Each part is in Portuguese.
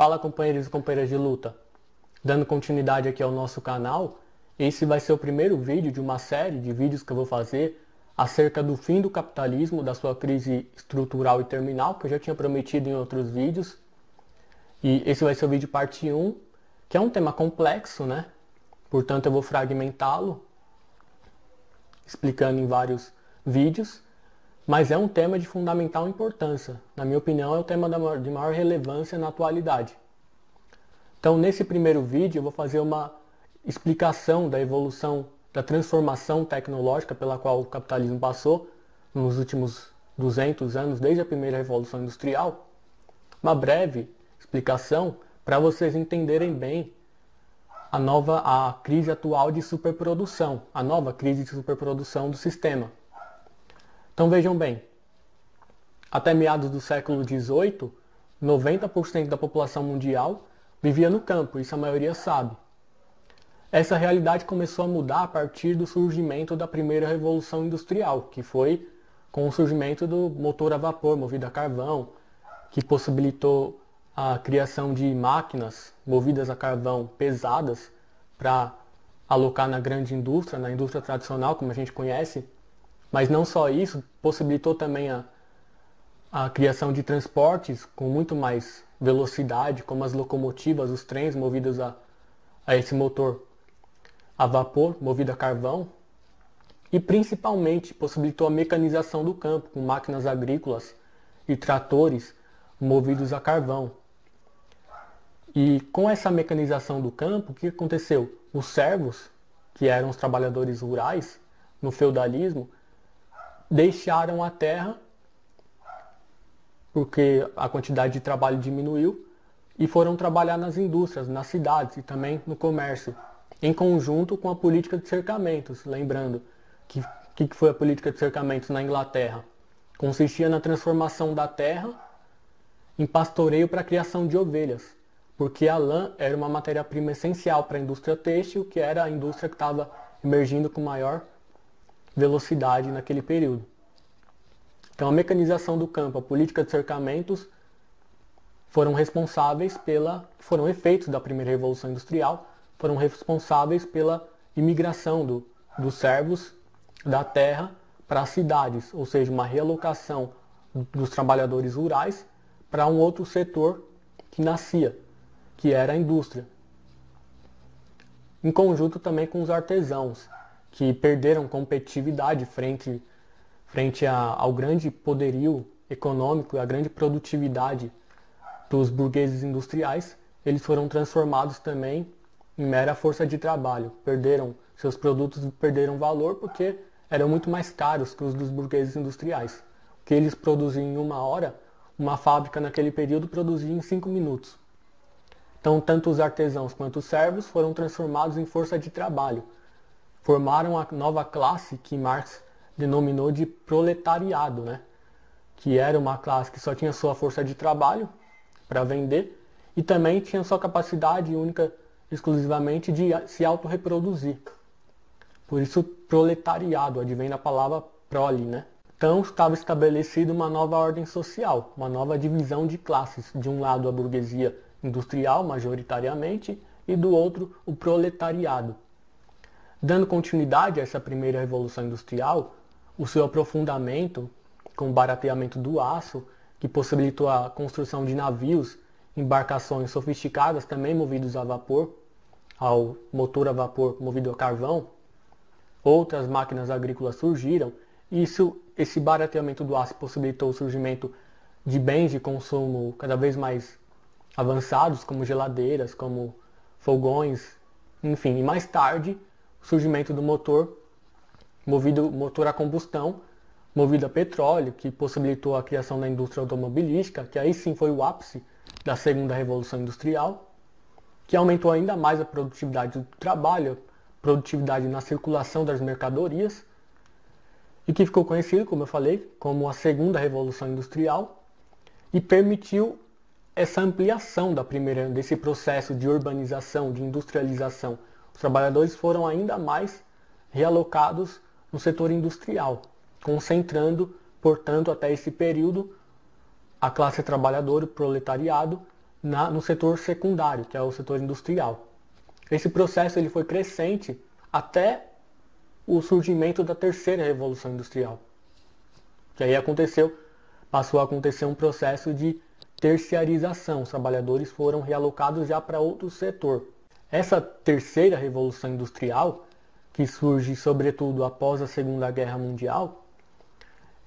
Fala, companheiros e companheiras de luta. Dando continuidade aqui ao nosso canal, esse vai ser o primeiro vídeo de uma série de vídeos que eu vou fazer acerca do fim do capitalismo, da sua crise estrutural e terminal, que eu já tinha prometido em outros vídeos. E esse vai ser o vídeo parte 1, que é um tema complexo, né? Portanto, eu vou fragmentá-lo, explicando em vários vídeos. Mas é um tema de fundamental importância. Na minha opinião, é o tema de maior relevância na atualidade. Então, nesse primeiro vídeo, eu vou fazer uma explicação da evolução, da transformação tecnológica pela qual o capitalismo passou nos últimos 200 anos, desde a primeira Revolução Industrial. Uma breve explicação para vocês entenderem bem a crise atual de superprodução, a nova crise de superprodução do sistema. Então vejam bem, até meados do século XVIII, 90% da população mundial vivia no campo, isso a maioria sabe. Essa realidade começou a mudar a partir do surgimento da primeira Revolução Industrial, que foi com o surgimento do motor a vapor movido a carvão, que possibilitou a criação de máquinas movidas a carvão pesadas para alocar na grande indústria, na indústria tradicional, como a gente conhece. Mas não só isso, possibilitou também a criação de transportes com muito mais velocidade, como as locomotivas, os trens movidos a esse motor a vapor, movido a carvão. E principalmente possibilitou a mecanização do campo, com máquinas agrícolas e tratores movidos a carvão. E com essa mecanização do campo, o que aconteceu? Os servos, que eram os trabalhadores rurais, no feudalismo, deixaram a terra porque a quantidade de trabalho diminuiu e foram trabalhar nas indústrias, nas cidades e também no comércio, em conjunto com a política de cercamentos. Lembrando que foi a política de cercamentos na Inglaterra? Consistia na transformação da terra em pastoreio para a criação de ovelhas, porque a lã era uma matéria-prima essencial para a indústria têxtil, que era a indústria que estava emergindo com maior velocidade naquele período. Então a mecanização do campo, a política de cercamentos foram efeitos da primeira Revolução Industrial, foram responsáveis pela imigração dos servos da terra para as cidades, ou seja, uma realocação dos trabalhadores rurais para um outro setor que nascia, que era a indústria. Em conjunto também com os artesãos, que perderam competitividade frente ao grande poderio econômico e à grande produtividade dos burgueses industriais. Eles foram transformados também em mera força de trabalho. Seus produtos perderam valor porque eram muito mais caros que os dos burgueses industriais. O que eles produziam em 1 hora, uma fábrica naquele período produzia em 5 minutos. Então, tanto os artesãos quanto os servos foram transformados em força de trabalho. Formaram a nova classe que Marx denominou de proletariado, né? Que era uma classe que só tinha sua força de trabalho para vender e também tinha sua capacidade única, exclusivamente, de se autorreproduzir. Por isso, proletariado, advém da palavra prole, né? Então, estava estabelecida uma nova ordem social, uma nova divisão de classes. De um lado, a burguesia industrial, majoritariamente, e do outro, o proletariado. Dando continuidade a essa primeira Revolução Industrial, o seu aprofundamento com o barateamento do aço, que possibilitou a construção de navios, embarcações sofisticadas, também movidos a vapor, ao motor a vapor movido a carvão, outras máquinas agrícolas surgiram, e esse barateamento do aço possibilitou o surgimento de bens de consumo cada vez mais avançados, como geladeiras, como fogões, enfim, e mais tarde o surgimento do motor a combustão, movido a petróleo, que possibilitou a criação da indústria automobilística, que aí sim foi o ápice da segunda Revolução Industrial, que aumentou ainda mais a produtividade do trabalho, a produtividade na circulação das mercadorias, e que ficou conhecido, como eu falei, como a segunda Revolução Industrial, e permitiu essa ampliação desse processo de urbanização, de industrialização. Os trabalhadores foram ainda mais realocados no setor industrial, concentrando, portanto, até esse período, a classe trabalhadora, o proletariado, no setor secundário, que é o setor industrial. Esse processo ele foi crescente até o surgimento da terceira revolução industrial, que aí passou a acontecer um processo de terciarização. Os trabalhadores foram realocados já para outro setor. Essa terceira revolução industrial, que surge sobretudo após a Segunda Guerra Mundial,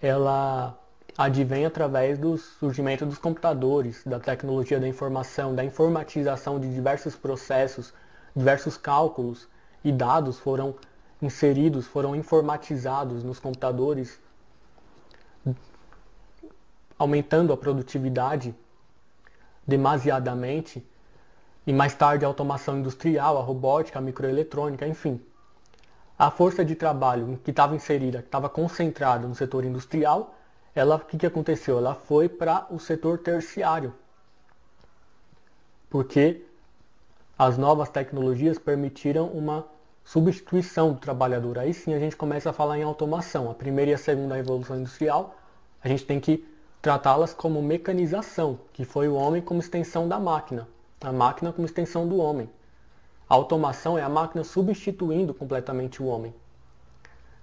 ela advém através do surgimento dos computadores, da tecnologia da informação, da informatização de diversos processos, diversos cálculos e dados foram inseridos, foram informatizados nos computadores, aumentando a produtividade demasiadamente, e mais tarde a automação industrial, a robótica, a microeletrônica, enfim. A força de trabalho que estava inserida, que estava concentrada no setor industrial, o que aconteceu? Ela foi para o setor terciário, porque as novas tecnologias permitiram uma substituição do trabalhador. Aí sim a gente começa a falar em automação. A primeira e a segunda revolução industrial, a gente tem que tratá-las como mecanização, que foi o homem como extensão da máquina, a máquina como extensão do homem. A automação é a máquina substituindo completamente o homem.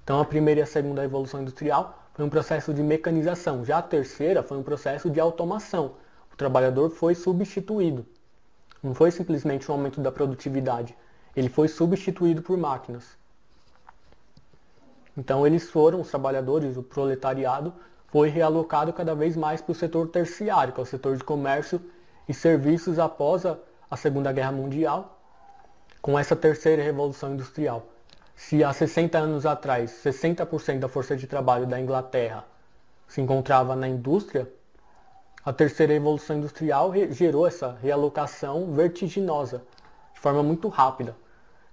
Então a primeira e a segunda revolução industrial foi um processo de mecanização. Já a terceira foi um processo de automação. O trabalhador foi substituído. Não foi simplesmente um aumento da produtividade. Ele foi substituído por máquinas. Então os trabalhadores, o proletariado, foi realocado cada vez mais para o setor terciário, que é o setor de comércio e serviços após a Segunda Guerra Mundial, com essa terceira revolução industrial. Se há 60 anos atrás, 60% da força de trabalho da Inglaterra se encontrava na indústria, a terceira revolução industrial gerou essa realocação vertiginosa, de forma muito rápida.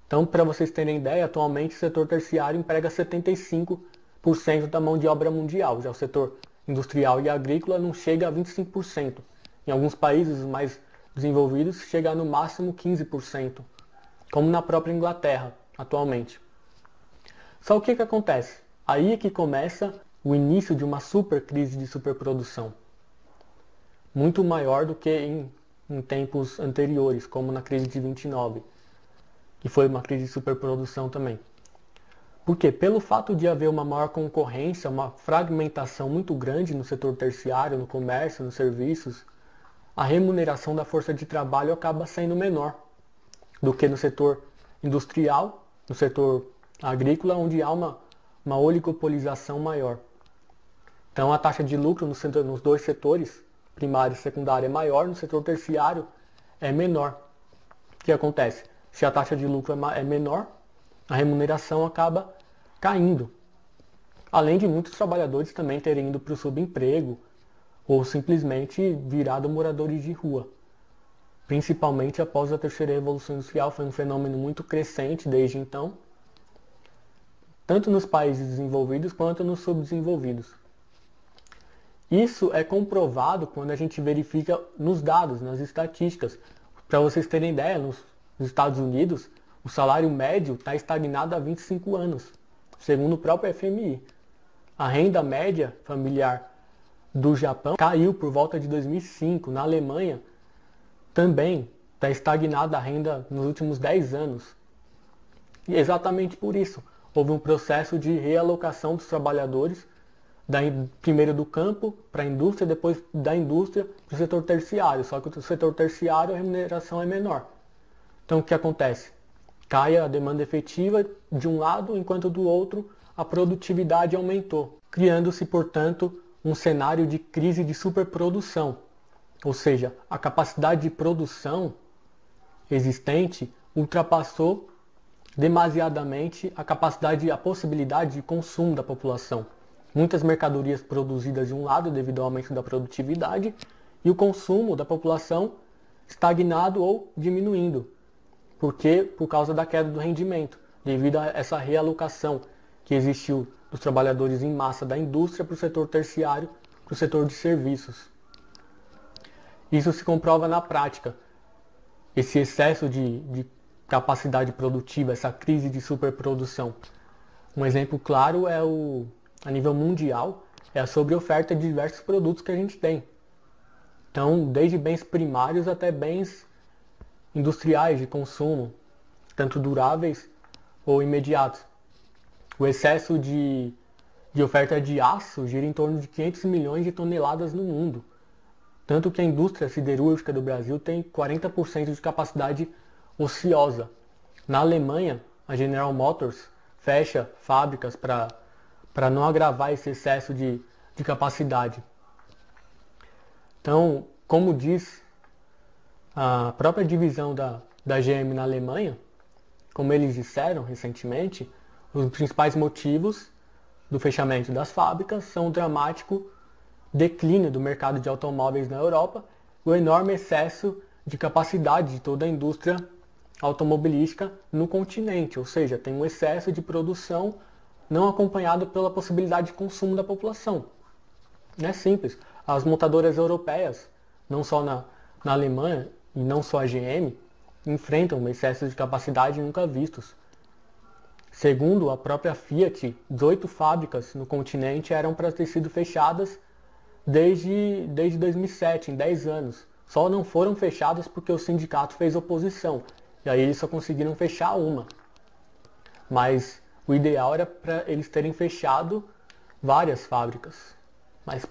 Então, para vocês terem ideia, atualmente o setor terciário emprega 75% da mão de obra mundial. Já o setor industrial e agrícola não chega a 25%. Em alguns países mais desenvolvidos, chega a no máximo 15%, como na própria Inglaterra, atualmente. Só o que acontece? Aí é que começa o início de uma super crise de superprodução. Muito maior do que em tempos anteriores, como na crise de 29, que foi uma crise de superprodução também. Por quê? Pelo fato de haver uma maior concorrência, uma fragmentação muito grande no setor terciário, no comércio, nos serviços, a remuneração da força de trabalho acaba sendo menor do que no setor industrial, no setor agrícola, onde há uma oligopolização maior. Então a taxa de lucro nos dois setores, primário e secundário, é maior, no setor terciário é menor. O que acontece? Se a taxa de lucro é menor, a remuneração acaba caindo. Além de muitos trabalhadores também terem ido para o subemprego ou simplesmente virado moradores de rua. Principalmente após a terceira revolução industrial, foi um fenômeno muito crescente desde então, tanto nos países desenvolvidos quanto nos subdesenvolvidos. Isso é comprovado quando a gente verifica nos dados, nas estatísticas. Para vocês terem ideia, nos Estados Unidos, o salário médio está estagnado há 25 anos, segundo o próprio FMI. A renda média familiar do Japão caiu por volta de 2005. Na Alemanha também está estagnada a renda nos últimos 10 anos. E exatamente por isso, houve um processo de realocação dos trabalhadores, primeiro do campo para a indústria, depois da indústria para o setor terciário. Só que o setor terciário a remuneração é menor. Então o que acontece? Cai a demanda efetiva de um lado, enquanto do outro a produtividade aumentou, criando-se, portanto, um cenário de crise de superprodução. Ou seja, a capacidade de produção existente ultrapassou demasiadamente a possibilidade de consumo da população. Muitas mercadorias produzidas de um lado devido ao aumento da produtividade e o consumo da população estagnado ou diminuindo. Por causa da queda do rendimento, devido a essa realocação que existiu dos trabalhadores em massa da indústria para o setor terciário, para o setor de serviços. Isso se comprova na prática. Esse excesso de capacidade produtiva, essa crise de superprodução. Um exemplo claro a nível mundial, é a sobreoferta de diversos produtos que a gente tem. Então, desde bens primários até bens industriais de consumo, tanto duráveis ou imediatos. O excesso de oferta de aço gira em torno de 500 milhões de toneladas no mundo. Tanto que a indústria siderúrgica do Brasil tem 40% de capacidade ociosa. Na Alemanha, a General Motors fecha fábricas para não agravar esse excesso de capacidade. Então, como diz a própria divisão da GM na Alemanha, como eles disseram recentemente, os principais motivos do fechamento das fábricas são o dramático declínio do mercado de automóveis na Europa e o enorme excesso de capacidade de toda a indústria automobilística no continente, ou seja, tem um excesso de produção não acompanhado pela possibilidade de consumo da população. É simples. As montadoras europeias, não só na Alemanha e não só a GM, enfrentam excessos de capacidade nunca vistos. Segundo a própria Fiat, 18 fábricas no continente eram para ter sido fechadas desde 2007, em 10 anos. Só não foram fechadas porque o sindicato fez oposição. E aí eles só conseguiram fechar uma. Mas o ideal era para eles terem fechado várias fábricas. Mas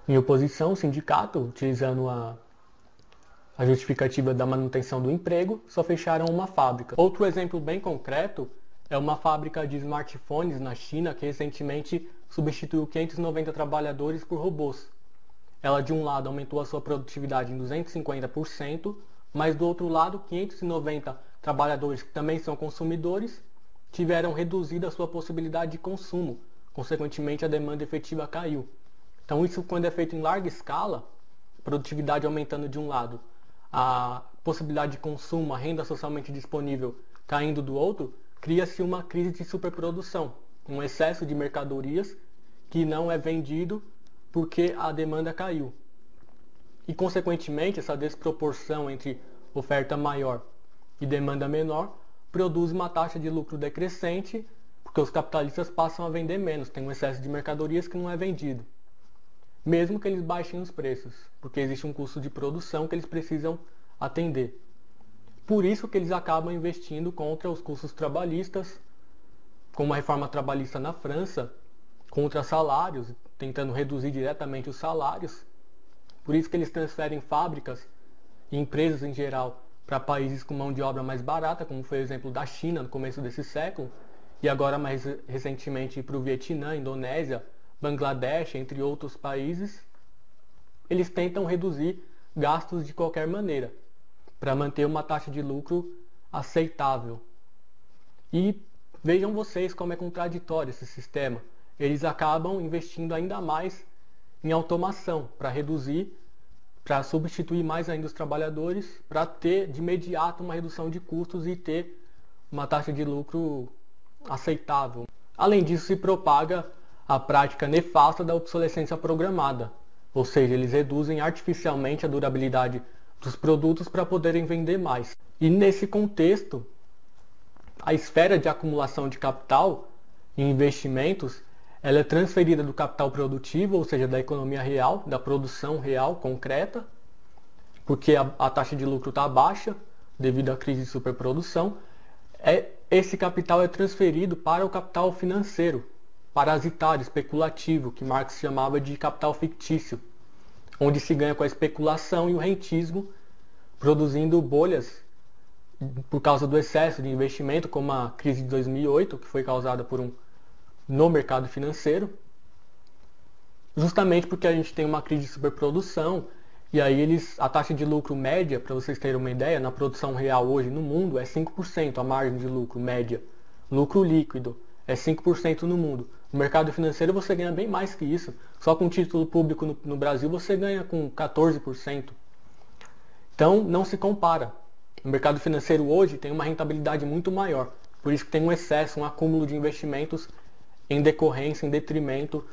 em oposição, o sindicato, utilizando a justificativa da manutenção do emprego, só fecharam uma fábrica. Outro exemplo bem concreto é uma fábrica de smartphones na China que recentemente substituiu 590 trabalhadores por robôs. Ela, de um lado, aumentou a sua produtividade em 250%, mas do outro lado, 590 trabalhadores que também são consumidores tiveram reduzida a sua possibilidade de consumo. Consequentemente, a demanda efetiva caiu. Então, isso, quando é feito em larga escala, produtividade aumentando de um lado, a possibilidade de consumo, a renda socialmente disponível caindo do outro, cria-se uma crise de superprodução, um excesso de mercadorias que não é vendido porque a demanda caiu. E, consequentemente, essa desproporção entre oferta maior e demanda menor produz uma taxa de lucro decrescente, porque os capitalistas passam a vender menos, tem um excesso de mercadorias que não é vendido. Mesmo que eles baixem os preços, porque existe um custo de produção que eles precisam atender. Por isso que eles acabam investindo contra os custos trabalhistas, como a reforma trabalhista na França, contra salários, tentando reduzir diretamente os salários. Por isso que eles transferem fábricas e empresas em geral para países com mão de obra mais barata, como foi o exemplo da China no começo desse século, e agora mais recentemente para o Vietnã, Indonésia, Bangladesh, entre outros países. Eles tentam reduzir gastos de qualquer maneira, para manter uma taxa de lucro aceitável. E vejam vocês como é contraditório esse sistema. Eles acabam investindo ainda mais em automação, para reduzir, para substituir mais ainda os trabalhadores, para ter de imediato uma redução de custos e ter uma taxa de lucro aceitável. Além disso, se propaga a prática nefasta da obsolescência programada, ou seja, eles reduzem artificialmente a durabilidade dos produtos para poderem vender mais. E nesse contexto, a esfera de acumulação de capital e investimentos, ela é transferida do capital produtivo, ou seja, da economia real, da produção real, concreta, porque a taxa de lucro está baixa devido à crise de superprodução. Esse capital é transferido para o capital financeiro, parasitário, especulativo, que Marx chamava de capital fictício, onde se ganha com a especulação e o rentismo, produzindo bolhas por causa do excesso de investimento, como a crise de 2008, que foi causada no mercado financeiro, justamente porque a gente tem uma crise de superprodução, e aí a taxa de lucro média, para vocês terem uma ideia, na produção real hoje no mundo é 5% a margem de lucro média. Lucro líquido é 5% no mundo. No mercado financeiro você ganha bem mais que isso. Só com título público no Brasil você ganha com 14%. Então não se compara. O mercado financeiro hoje tem uma rentabilidade muito maior. Por isso que tem um excesso, um acúmulo de investimentos em decorrência, em detrimento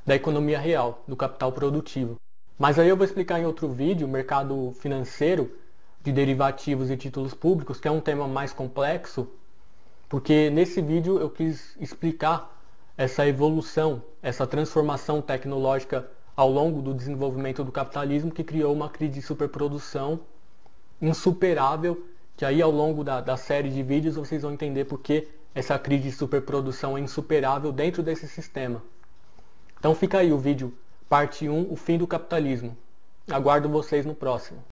da economia real, do capital produtivo. Mas aí eu vou explicar em outro vídeo o mercado financeiro de derivativos e títulos públicos, que é um tema mais complexo, porque nesse vídeo eu quis explicar essa evolução, essa transformação tecnológica ao longo do desenvolvimento do capitalismo que criou uma crise de superprodução insuperável, que aí ao longo da série de vídeos vocês vão entender por que essa crise de superprodução é insuperável dentro desse sistema. Então fica aí o vídeo parte 1, o fim do capitalismo. Aguardo vocês no próximo.